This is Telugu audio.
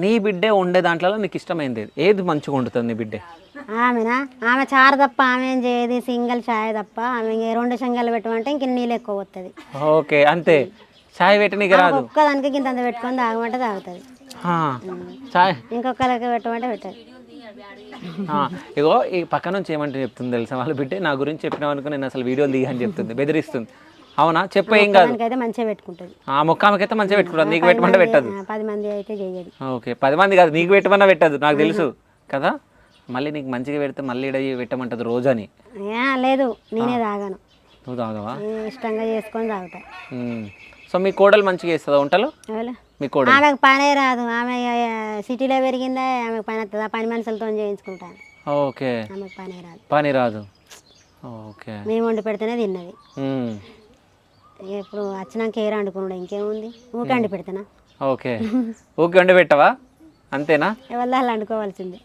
నీ బిడ్డే వండే దాంట్లో నీకు ఇష్టమైంది ఏది మంచిగా వండుతుంది నీ బిడ్డే? ఆమెనా? ఆమె చారు తప్ప ఆమె ఏం చేయదు, సింగిల్ చాయ్ తప్ప. ఆమె 2 శంగలు పెట్టమంటే ఇంక నీళ్ళు ఎక్కువ వస్తుంది. ఓకే అంతే, చాయ్ పెట్టనీకి రాదు. ఒక్కదానికి ఇంత పెట్టుకొని తాగమంటే తాగుతుంది. చాయ్ ఇంకొకరికి పెట్టమంటే పెట్టదు. ఇగో ఈ పక్క నుంచి ఏమంటే చెప్తుంది తెలుసా వాళ్ళ బిడ్డే, నా గురించి చెప్పినావు అనుకో నేను అసలు వీడియోలు దిగని చెప్తుంది, బెదిరిస్తుంది. అవునా? చెప్ప ఏం కాదు. అయితే మంచిగా పెట్టుకుంటుంది. ఆ మొక్కమకైతే మంచిగా పెట్టుకుంటుంది, నీకు పెట్టమంటే పెట్టదు. 10 మంది అయితే చేయదు. ఓకే 10 మంది కాదు, నీకు పెట్టమన్నా పెట్టదు, నాకు తెలుసు కదా. మళ్ళీ నీకు మంచిగా పెడితే మళ్ళీ ఇడ పెట్టమంటది రోజు అని. లేదు, నేనే తాగాను. నువ్వు తాగవా? ఇష్టంగా చేసుకొని తాగుతా. సో మీ కోడలు మంచిగా చేస్తుందా వంటలు? మీ కోడలు ఆమెకు పనే రాదు. ఆమె సిటీలో పెరిగిందా, ఆమెకు పని వస్తుంది. ఆ పని మనుషులతో చేయించుకుంటాను. ఓకే, ఆమెకు పనే రాదు. పని రాదు. ఓకే, మేము వండి పెడితేనే తిన్నది. ఇప్పుడు వచ్చినాక ఏరు వండుకున్నాడు, ఇంకేముంది, ఊకే వండి పెడతానా? ఓకే ఊకే వండి పెట్టవా? అంతేనా? ఎవరి వాళ్ళు వండుకోవాల్సిందే.